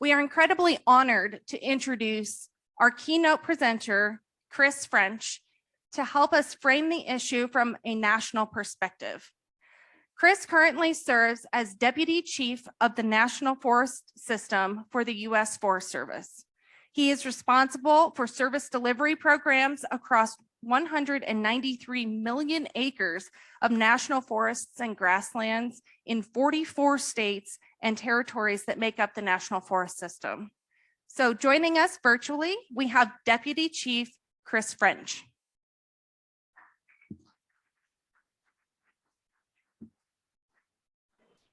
We are incredibly honored to introduce our keynote presenter, Chris French, to help us frame the issue from a national perspective. Chris currently serves as Deputy Chief of the National Forest System for the U.S. Forest Service. He is responsible for service delivery programs across 193 million acres of national forests and grasslands in 44 states and territories that make up the National Forest System. So joining us virtually, we have Deputy Chief Chris French.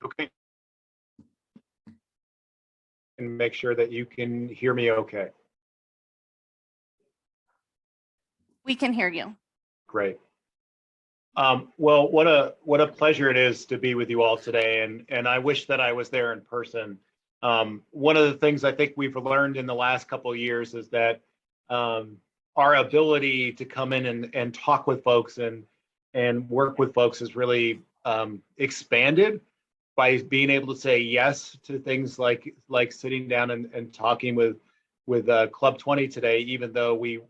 Okay. And make sure that you can hear me okay. We can hear you. Great. Well, what a pleasure it is to be with you all today, and I wish that I was there in person. One of the things I think we've learned in the last couple of years is that our ability to come in and talk with folks and work with folks is really expanded by being able to say yes to things like sitting down and talking with Club 20 today, even though we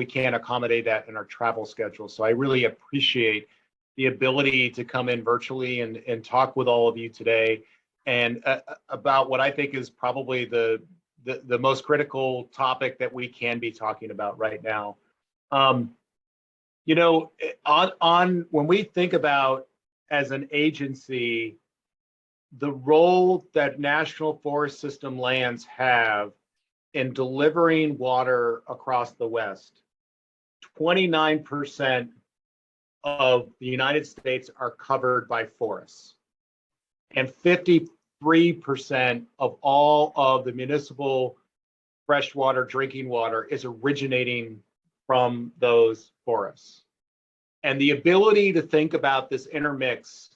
can't accommodate that in our travel schedule. So I really appreciate the ability to come in virtually and talk with all of you today and about what I think is probably the most critical topic that we can be talking about right now. You know, when we think about as an agency the role that National Forest System lands have in delivering water across the West, 29% of the United States are covered by forests, and 53% of all of the municipal freshwater drinking water is originating from those forests. And the ability to think about this intermix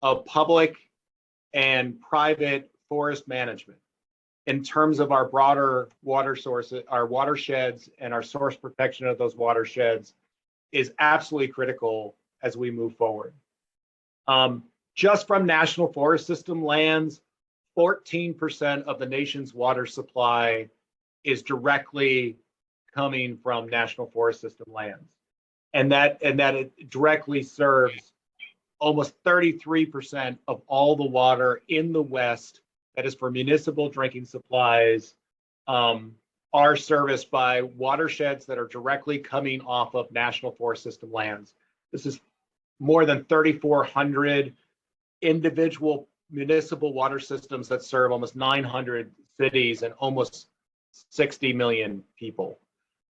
of public and private forest management in terms of our broader water sources, our watersheds, and our source protection of those watersheds is absolutely critical as we move forward. Just from National Forest System lands, 14% of the nation's water supply is directly coming from National Forest System lands. And that it directly serves almost 33% of all the water in the West that is for municipal drinking supplies are serviced by watersheds that are directly coming off of National Forest System lands. This is more than 3,400 individual municipal water systems that serve almost 900 cities and almost 60 million people.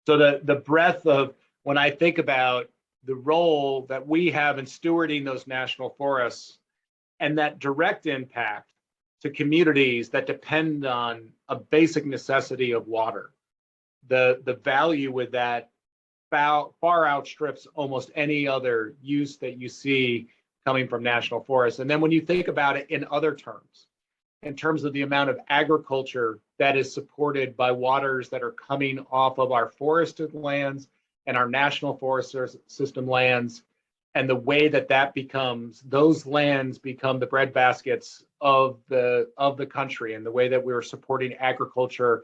So the breadth of, when I think about the role that we have in stewarding those national forests and that direct impact to communities that depend on a basic necessity of water, the value with that far outstrips almost any other use that you see coming from national forests. And then when you think about it in other terms, in terms of the amount of agriculture that is supported by waters that are coming off of our forested lands and our National Forest System lands, and the way that becomes, those lands become the breadbaskets of the country, and the way that we're supporting agriculture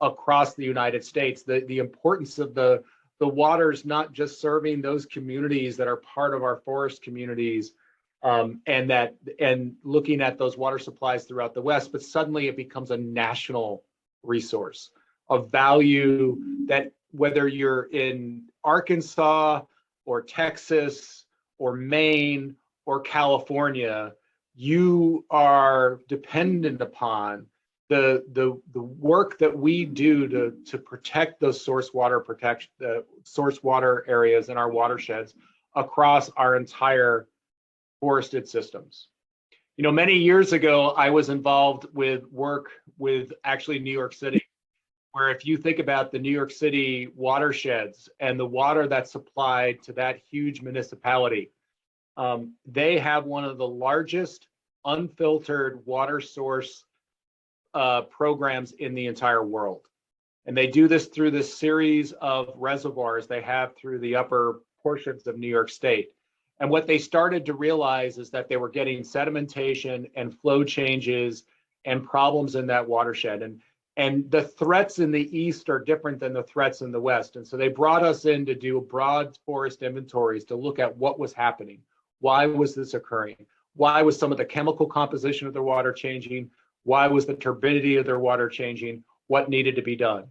across the United States, the importance of the waters not just serving those communities that are part of our forest communities, and looking at those water supplies throughout the West, but suddenly it becomes a national resource of value that, whether you're in Arkansas or Texas or Maine or California, you are dependent upon the work that we do to protect those source water areas in our watersheds across our entire forested systems. You know, many years ago, I was involved with work with actually New York City, where if you think about the New York City watersheds and the water that's supplied to that huge municipality, they have one of the largest unfiltered water source programs in the entire world. And they do this through this series of reservoirs they have through the upper portions of New York State. And what they started to realize is that they were getting sedimentation and flow changes and problems in that watershed. And the threats in the east are different than the threats in the west. And so they brought us in to do broad forest inventories to look at what was happening. Why was this occurring? Why was some of the chemical composition of their water changing? Why was the turbidity of their water changing? What needed to be done?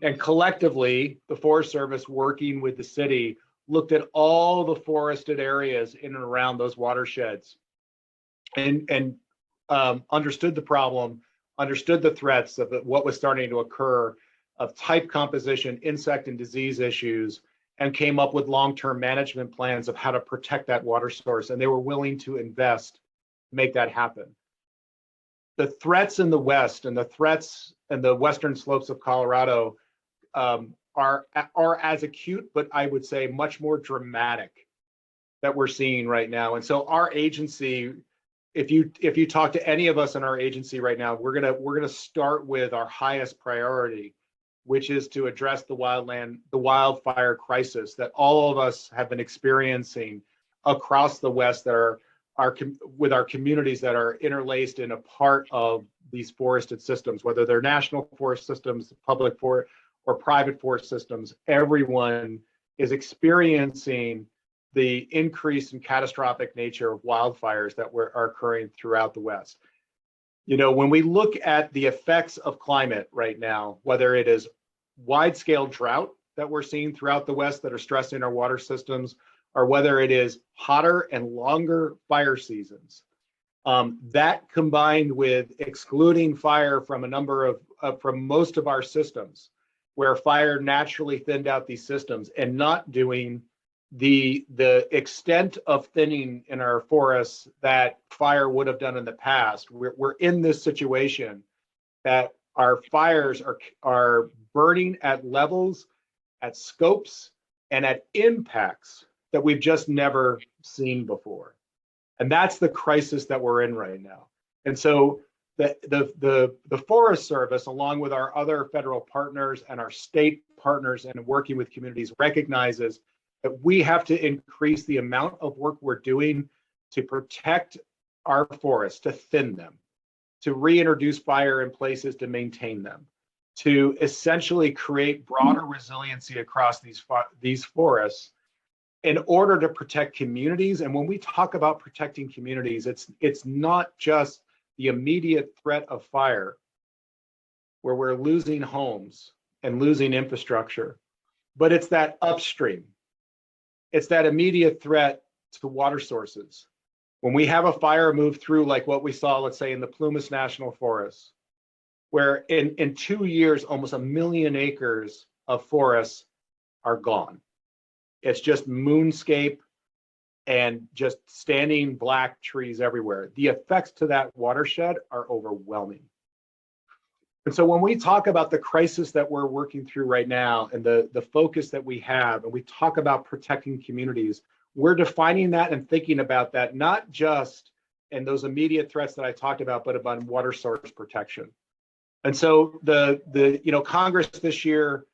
And collectively, the Forest Service, working with the city, looked at all the forested areas in and around those watersheds and understood the problem, understood the threats of what was starting to occur, of type composition, insect and disease issues, and came up with long-term management plans of how to protect that water source. And they were willing to invest to make that happen. The threats in the West and the threats in the western slopes of Colorado are as acute, but I would say much more dramatic that we're seeing right now. And so our agency, if you talk to any of us in our agency right now, we're gonna start with our highest priority, which is to address the wildfire crisis that all of us have been experiencing across the West, that are with our communities that are interlaced in a part of these forested systems, whether they're national forest systems, public forest, or private forest systems. Everyone is experiencing the increase in catastrophic nature of wildfires that are occurring throughout the West. You know, when we look at the effects of climate right now, whether it is wide-scale drought that we're seeing throughout the West that are stressing our water systems, or whether it is hotter and longer fire seasons, that combined with excluding fire from a number of from most of our systems, where fire naturally thinned out these systems, and not doing the extent of thinning in our forests that fire would have done in the past. We're in this situation that our fires are burning at levels, at scopes, and at impacts that we've just never seen before. And that's the crisis that we're in right now. And so the Forest Service, along with our other federal partners and our state partners and working with communities, recognizes that we have to increase the amount of work we're doing to protect our forests, to thin them, to reintroduce fire in places, to maintain them, to essentially create broader resiliency across these forests in order to protect communities. And when we talk about protecting communities, it's not just the immediate threat of fire, where we're losing homes and losing infrastructure, but it's that upstream. It's that immediate threat to water sources. When we have a fire move through, like what we saw, let's say in the Plumas National Forest, where in 2 years, almost 1 million acres of forests are gone. It's just moonscape and just standing black trees everywhere. The effects to that watershed are overwhelming. And so when we talk about the crisis that we're working through right now and the focus that we have, and we talk about protecting communities, we're defining that and thinking about that, not just in those immediate threats that I talked about, but about water source protection. And so Congress this year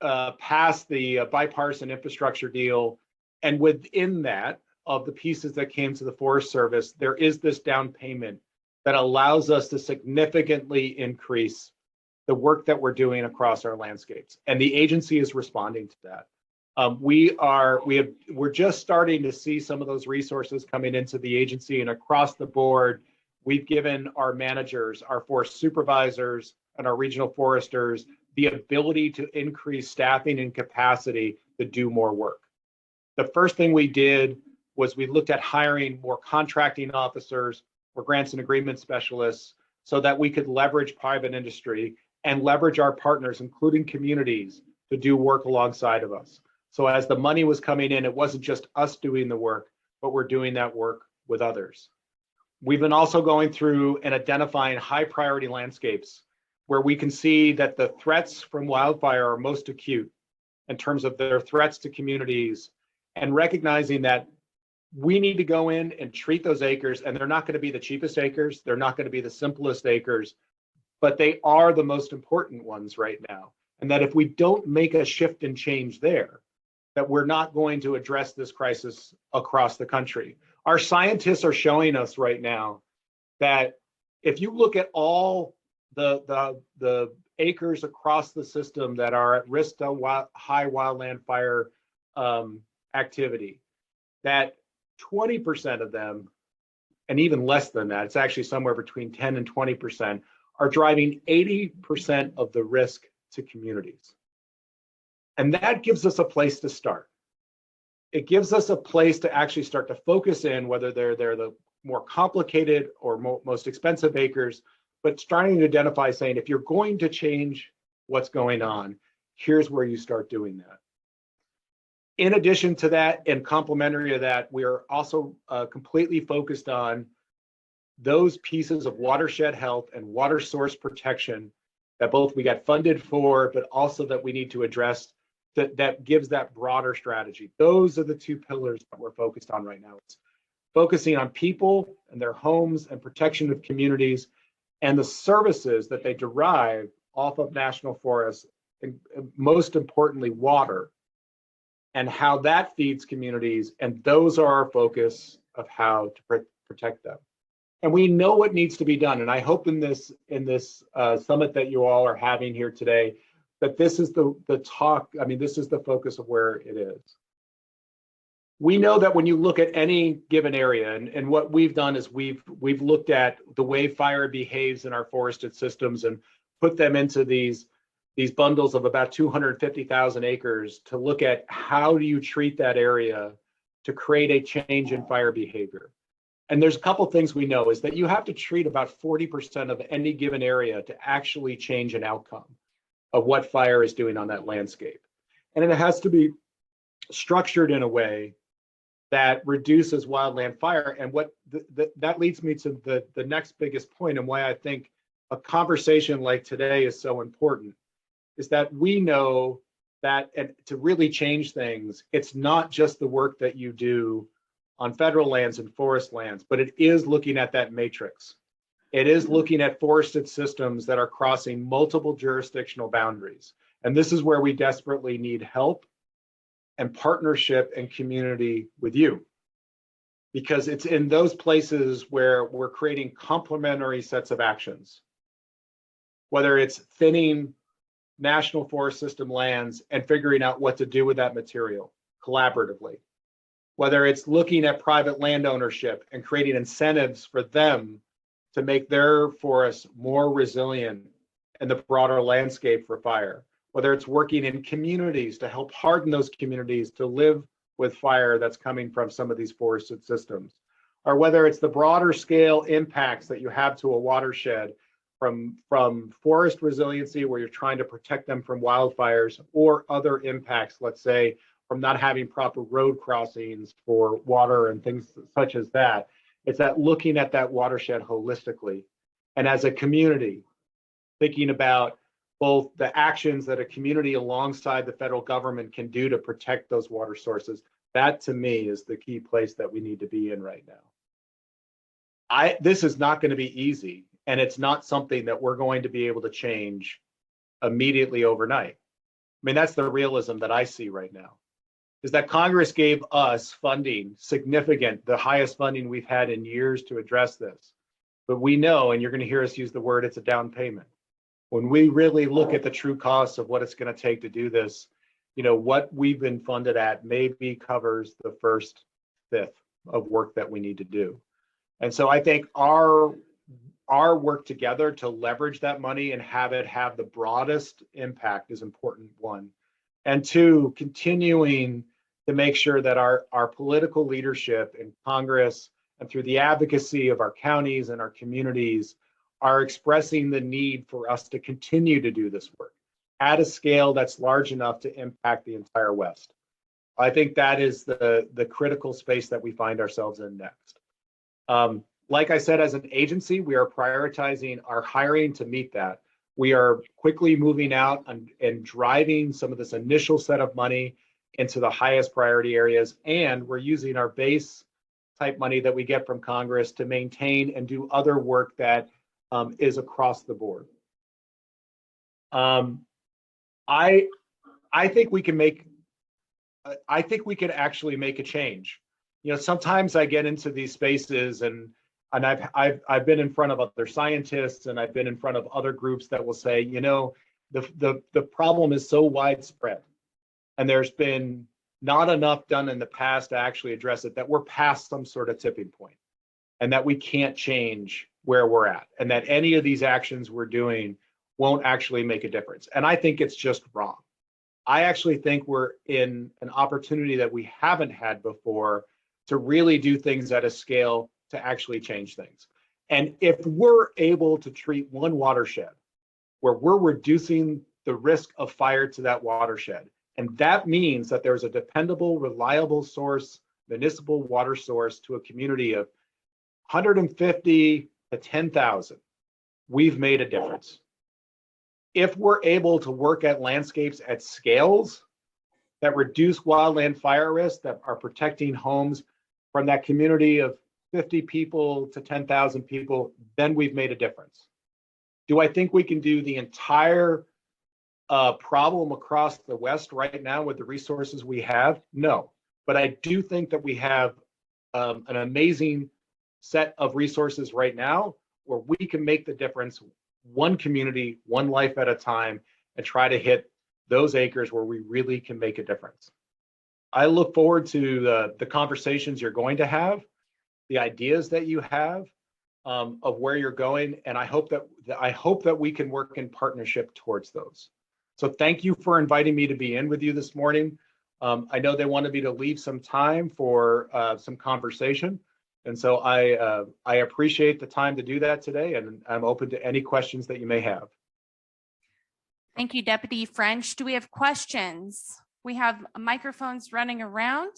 passed the bipartisan infrastructure deal. And within that, of the pieces that came to the Forest Service, there is this down payment that allows us to significantly increase the work that we're doing across our landscapes. And the agency is responding to that. We're just starting to see some of those resources coming into the agency, and across the board, we've given our managers, our forest supervisors, and our regional foresters the ability to increase staffing and capacity to do more work. The first thing we did was we looked at hiring more contracting officers or grants and agreement specialists so that we could leverage private industry and leverage our partners, including communities, to do work alongside of us. So as the money was coming in, it wasn't just us doing the work, but we're doing that work with others. We've been also going through and identifying high priority landscapes where we can see that the threats from wildfire are most acute in terms of their threats to communities, and recognizing that we need to go in and treat those acres, and they're not going to be the cheapest acres, they're not going to be the simplest acres, but they are the most important ones right now. And that if we don't make a shift and change there, that we're not going to address this crisis across the country. Our scientists are showing us right now that if you look at all the acres across the system that are at risk to high wildland fire activity, that 20% of them, and even less than that, it's actually somewhere between 10 and 20%, are driving 80% of the risk to communities. And that gives us a place to start. It gives us a place to actually start to focus in, whether they're the more complicated or most expensive acres, but starting to identify, saying, if you're going to change what's going on, here's where you start doing that. In addition to that, and complementary to that, we are also completely focused on those pieces of watershed health and water source protection that both we got funded for, but also that we need to address, that gives that broader strategy. Those are the two pillars that we're focused on right now. It's focusing on people and their homes and protection of communities and the services that they derive off of national forests, and most importantly, water, and how that feeds communities. And those are our focus of how to protect them. And we know what needs to be done. And I hope in this summit that you all are having here today, that this is the talk. I mean, this is the focus of where it is. We know that when you look at any given area, and what we've done is we've looked at the way fire behaves in our forested systems and put them into these bundles of about 250,000 acres to look at how do you treat that area to create a change in fire behavior. And there's a couple things we know is that you have to treat about 40% of any given area to actually change an outcome of what fire is doing on that landscape. And it has to be structured in a way that reduces wildland fire. And what that leads me to the next biggest point, and why I think a conversation like today is so important, is that we know that, and to really change things, it's not just the work that you do on federal lands and forest lands, but it is looking at that matrix. It is looking at forested systems that are crossing multiple jurisdictional boundaries. And this is where we desperately need help and partnership and community with you, because it's in those places where we're creating complementary sets of actions, whether it's thinning national forest system lands and figuring out what to do with that material collaboratively, whether it's looking at private land ownership and creating incentives for them to make their forests more resilient in the broader landscape for fire, whether it's working in communities to help harden those communities to live with fire that's coming from some of these forested systems, or whether it's the broader scale impacts that you have to a watershed from forest resiliency, where you're trying to protect them from wildfires, or other impacts, let's say, from not having proper road crossings for water and things such as that. It's that looking at that watershed holistically, and as a community, thinking about both the actions that a community alongside the federal government can do to protect those water sources. That, to me, is the key place that we need to be in right now. This is not going to be easy, and it's not something that we're going to be able to change immediately overnight. I mean, that's the realism that I see right now, is that Congress gave us funding, significant, the highest funding we've had in years to address this. But we know, and you're going to hear us use the word, it's a down payment. When we really look at the true costs of what it's going to take to do this, you know, what we've been funded at maybe covers the first fifth of work that we need to do. And so I think our work together to leverage that money and have it have the broadest impact is important, one. And two, continuing to make sure that our political leadership in Congress and through the advocacy of our counties and our communities are expressing the need for us to continue to do this work at a scale that's large enough to impact the entire West. I think that is the critical space that we find ourselves in next. Like I said, as an agency, we are prioritizing our hiring to meet that. We are quickly moving out and driving some of this initial set of money into the highest priority areas, and we're using our base type money that we get from Congress to maintain and do other work that is across the board. I think we can make. I think we could actually make a change. You know, sometimes I get into these spaces and And I've been in front of other scientists, and I've been in front of other groups that will say, you know, the problem is so widespread, and there's been not enough done in the past to actually address it, that we're past some sort of tipping point, and that we can't change where we're at, and that any of these actions we're doing won't actually make a difference. And I think it's just wrong. I actually think we're in an opportunity that we haven't had before to really do things at a scale to actually change things. And if we're able to treat one watershed where we're reducing the risk of fire to that watershed, and that means that there's a dependable, reliable source, municipal water source to a community of 150 to 10,000, we've made a difference. If we're able to work at landscapes at scales that reduce wildland fire risk, that are protecting homes from that community of 50 people to 10,000 people, then we've made a difference. Do I think we can do the entire problem across the West right now with the resources we have? No, but I do think that we have an amazing set of resources right now where we can make the difference, one community, one life at a time, and try to hit those acres where we really can make a difference. I look forward to the conversations you're going to have, the ideas that you have of where you're going, and I hope that we can work in partnership towards those. So thank you for inviting me to be in with you this morning. I know they wanted me to leave some time for some conversation, and so I appreciate the time to do that today, and I'm open to any questions that you may have. Thank you, Deputy French. Do we have questions? We have microphones running around.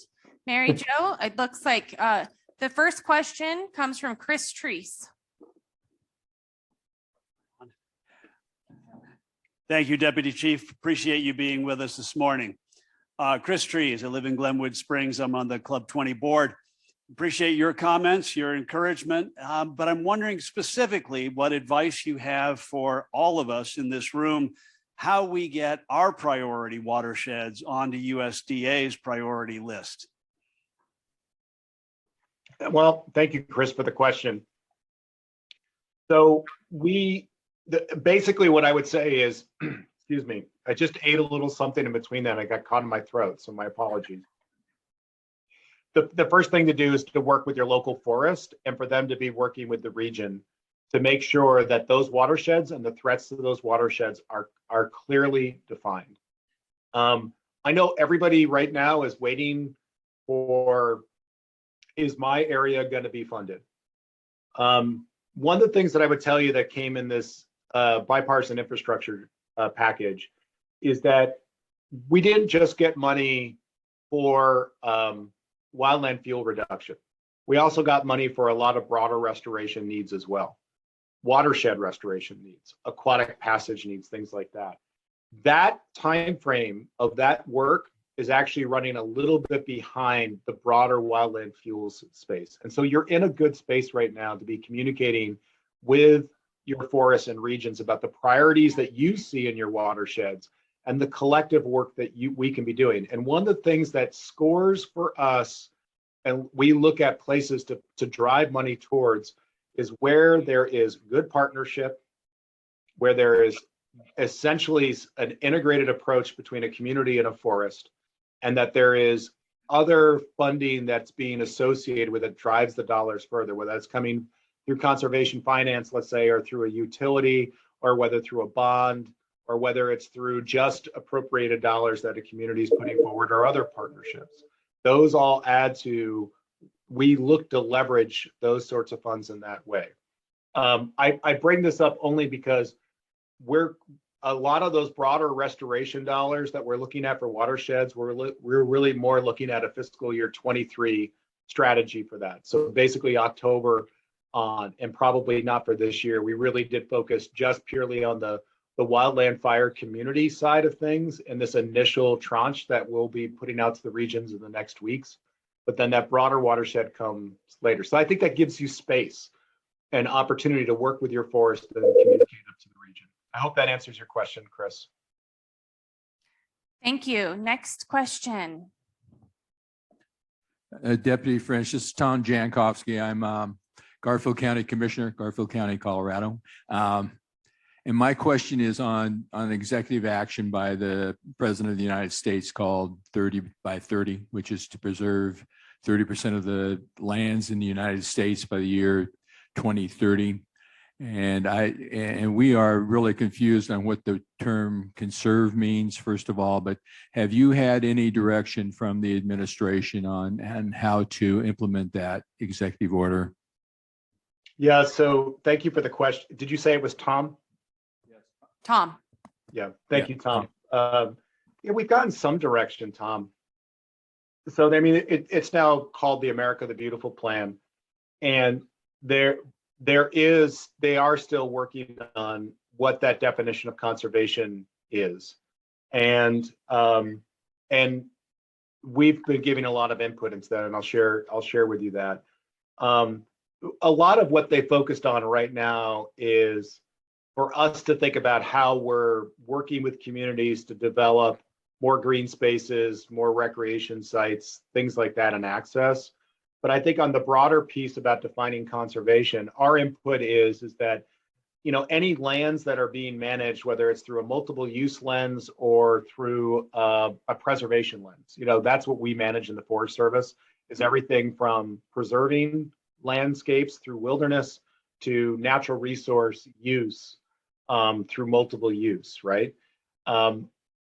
Mary Jo, it looks like the first question comes from Chris Treese. Thank you, Deputy Chief. Appreciate you being with us this morning. Chris Treese, I live in Glenwood Springs. I'm on the Club 20 board. Appreciate your comments, your encouragement, but I'm wondering specifically what advice you have for all of us in this room, how we get our priority watersheds onto USDA's priority list. Well, thank you, Chris, for the question. So basically what I would say is, excuse me, I just ate a little something in between that. I got caught in my throat, so my apologies. The first thing to do is to work with your local forest, and for them to be working with the region to make sure that those watersheds and the threats to those watersheds are clearly defined. I know everybody right now is waiting for, is my area going to be funded? One of the things that I would tell you that came in this bipartisan infrastructure package is that we didn't just get money for wildland fuel reduction. We also got money for a lot of broader restoration needs as well. Watershed restoration needs, aquatic passage needs, things like that. That time frame of that work is actually running a little bit behind the broader wildland fuels space. And so you're in a good space right now to be communicating with your forests and regions about the priorities that you see in your watersheds and the collective work that we can be doing. And one of the things that scores for us, and we look at places to drive money towards, is where there is good partnership, where there is essentially an integrated approach between a community and a forest, and that there is other funding that's being associated with it, drives the dollars further, whether that's coming through conservation finance, let's say, or through a utility, or whether through a bond, or whether it's through just appropriated dollars that a community is putting forward, or other partnerships. Those all add to, we look to leverage those sorts of funds in that way. I bring this up only because a lot of those broader restoration dollars that we're looking at for watersheds, we're really more looking at a fiscal year 23 strategy for that. So basically October on, and probably not for this year. We really did focus just purely on the wildland fire community side of things in this initial tranche that we'll be putting out to the regions in the next weeks. But then that broader watershed comes later. So I think that gives you space and opportunity to work with your forest and communicate up to the region. I hope that answers your question, Chris. Thank you. Next question. Deputy French, this is Tom Jankowski. I'm Garfield County Commissioner, Garfield County, Colorado. And my question is on executive action by the President of the United States called 30 by 30, which is to preserve 30% of the lands in the United States by the year 2030. And we are really confused on what the term conserve means, first of all, but have you had any direction from the administration on how to implement that executive order? Yeah, so thank you for the question. Did you say it was Tom? Tom. Yeah, thank you, Tom. Yeah, we've gotten some direction, Tom. So, I mean, it's now called the America the Beautiful Plan. And they are still working on what that definition of conservation is. And we've been giving a lot of input into that, and I'll share with you that. A lot of what they focused on right now is for us to think about how we're working with communities to develop more green spaces, more recreation sites, things like that, and access. But I think on the broader piece about defining conservation, our input is that, you know, any lands that are being managed, whether it's through a multiple use lens or through a preservation lens, you know, that's what we manage in the Forest Service, is everything from preserving landscapes through wilderness to natural resource use through multiple use, right?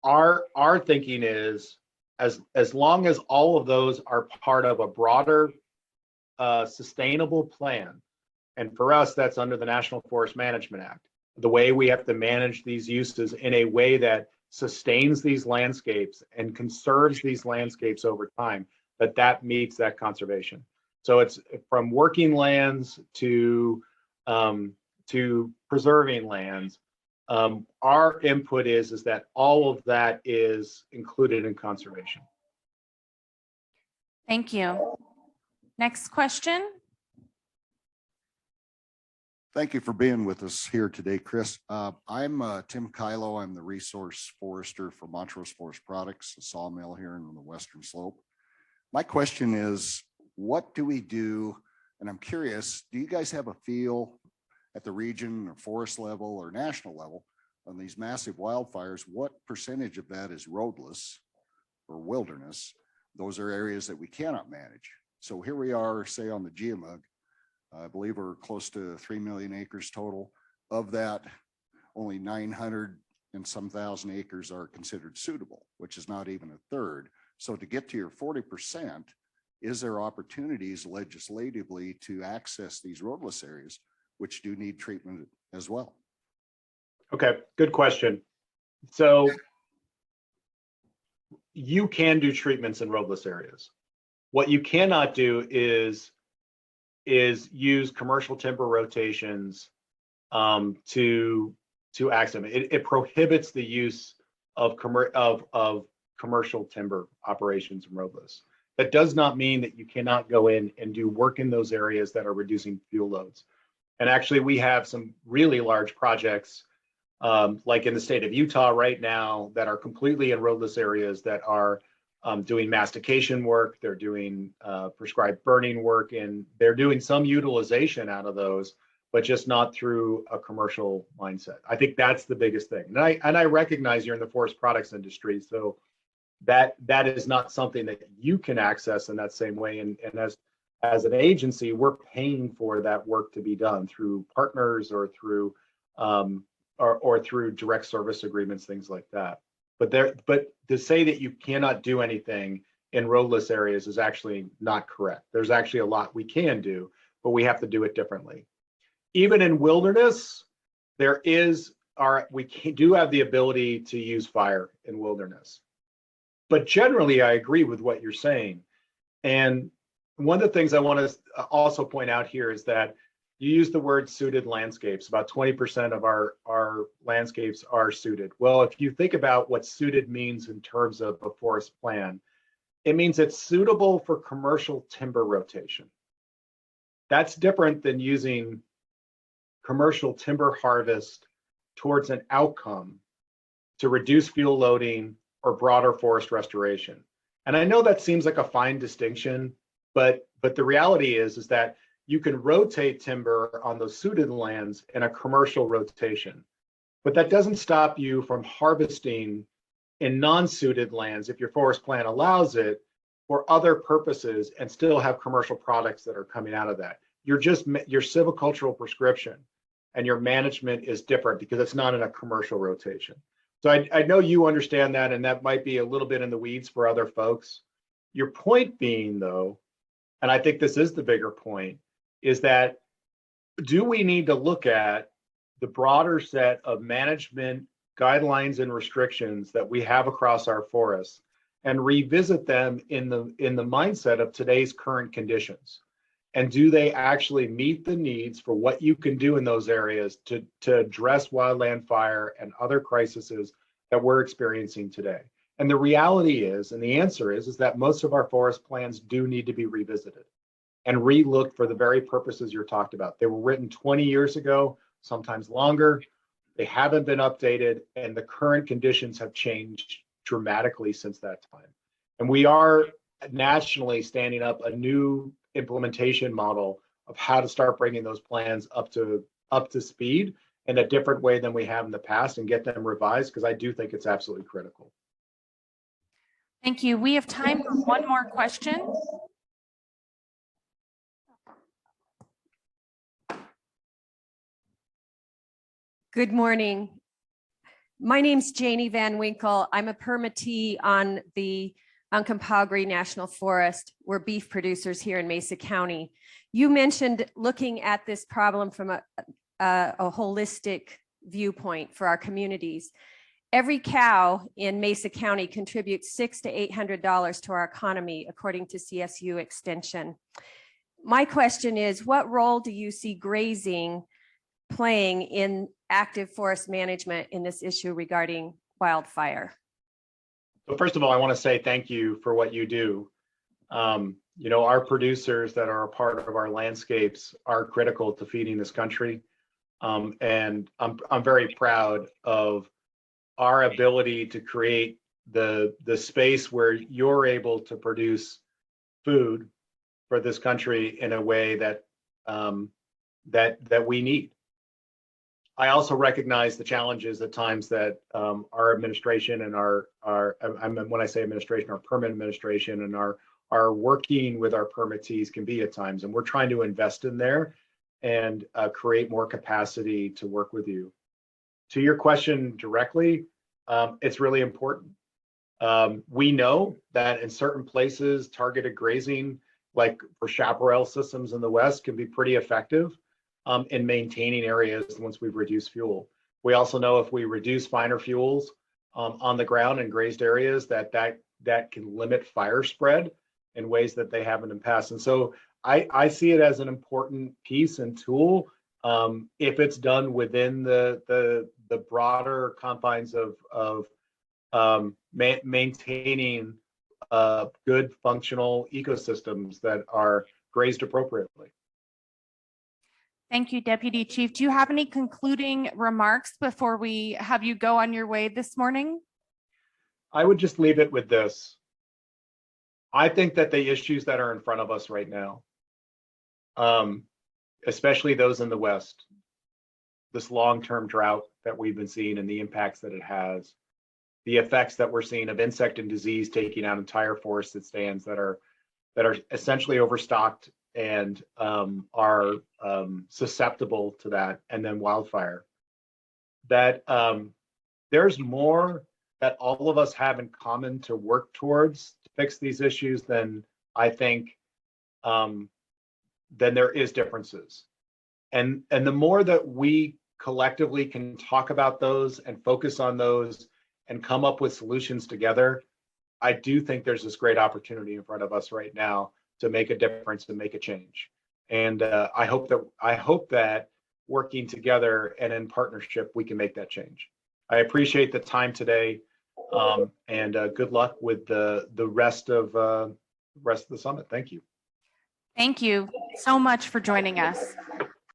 Our thinking is as long as all of those are part of a broader sustainable plan, and for us that's under the National Forest Management Act, the way we have to manage these uses in a way that sustains these landscapes and conserves these landscapes over time, that meets that conservation. So it's from working lands to preserving lands. Our input is that all of that is included in conservation. Thank you. Next question. Thank you for being with us here today, Chris. I'm Tim Kylo. I'm the resource forester for Montrose Forest Products, a sawmill here in the Western Slope. My question is, what do we do? And I'm curious, do you guys have a feel at the region or forest level or national level on these massive wildfires? What percentage of that is roadless or wilderness? Those are areas that we cannot manage. So here we are, say on the Geomug, I believe we're close to 3 million acres total. Of that, only 900 and some thousand acres are considered suitable, which is not even a third. So to get to your 40%, is there opportunities legislatively to access these roadless areas, which do need treatment as well? Okay, good question. So you can do treatments in roadless areas. What you cannot do is use commercial timber rotations to access them. It prohibits the use of commercial timber operations in roadless. That does not mean that you cannot go in and do work in those areas that are reducing fuel loads. And actually, we have some really large projects, like in the state of Utah right now, that are completely in roadless areas that are doing mastication work. They're doing prescribed burning work, and they're doing some utilization out of those, but just not through a commercial mindset. I think that's the biggest thing. And I recognize you're in the forest products industry, so that is not something that you can access in that same way. And as an agency, we're paying for that work to be done through partners or through through direct service agreements, things like that. But to say that you cannot do anything in roadless areas is actually not correct. There's actually a lot we can do, but we have to do it differently. Even in wilderness, we do have the ability to use fire in wilderness. But generally, I agree with what you're saying. And one of the things I want to also point out here is that you use the word suited landscapes. About 20% of our landscapes are suited. Well, if you think about what suited means in terms of a forest plan, it means it's suitable for commercial timber rotation. That's different than using commercial timber harvest towards an outcome to reduce fuel loading or broader forest restoration. And I know that seems like a fine distinction, but the reality is that you can rotate timber on those suited lands in a commercial rotation. But that doesn't stop you from harvesting in non-suited lands if your forest plan allows it for other purposes and still have commercial products that are coming out of that. Your silvicultural prescription and your management is different because it's not in a commercial rotation. So I know you understand that, and that might be a little bit in the weeds for other folks. Your point being, though, and I think this is the bigger point, is that do we need to look at the broader set of management guidelines and restrictions that we have across our forests and revisit them in the mindset of today's current conditions? And do they actually meet the needs for what you can do in those areas to address wildland fire and other crises that we're experiencing today? And the reality is, and the answer is that most of our forest plans do need to be revisited and relooked for the very purposes you're talked about. They were written 20 years ago, sometimes longer. They haven't been updated, and the current conditions have changed dramatically since that time. And we are nationally standing up a new implementation model of how to start bringing those plans up to speed in a different way than we have in the past and get them revised, because I do think it's absolutely critical. Thank you. We have time for one more question. Good morning. My name's Janie Van Winkle. I'm a permittee on the Uncompahgre National Forest. We're beef producers here in Mesa County. You mentioned looking at this problem from a holistic viewpoint for our communities. Every cow in Mesa County contributes $600 to $800 to our economy, according to CSU Extension. My question is, what role do you see grazing playing in active forest management in this issue regarding wildfire? So first of all, I want to say thank you for what you do. You know, our producers that are a part of our landscapes are critical to feeding this country. And I'm very proud of our ability to create the space where you're able to produce food for this country in a way that that we need. I also recognize the challenges at times that our administration and when I say administration, our permit administration and our working with our permittees can be at times, and we're trying to invest in there and create more capacity to work with you. To your question directly, it's really important. We know that in certain places, targeted grazing, like for chaparral systems in the West, can be pretty effective in maintaining areas once we've reduced fuel. We also know if we reduce finer fuels on the ground in grazed areas, that can limit fire spread in ways that they haven't in the past. And so I see it as an important piece and tool if it's done within the broader confines of maintaining good functional ecosystems that are grazed appropriately. Thank you, Deputy Chief. Do you have any concluding remarks before we have you go on your way this morning? I would just leave it with this. I think that the issues that are in front of us right now, especially those in the West, this long-term drought that we've been seeing and the impacts that it has, the effects that we're seeing of insect and disease taking out entire forested stands that are essentially overstocked and are susceptible to that, and then wildfire. That there's more that all of us have in common to work towards to fix these issues than I think than there is differences. And the more that we collectively can talk about those and focus on those and come up with solutions together, I do think there's this great opportunity in front of us right now to make a difference and make a change. And I hope that working together and in partnership, we can make that change. I appreciate the time today, and good luck with the rest of the summit. Thank you. Thank you so much for joining us.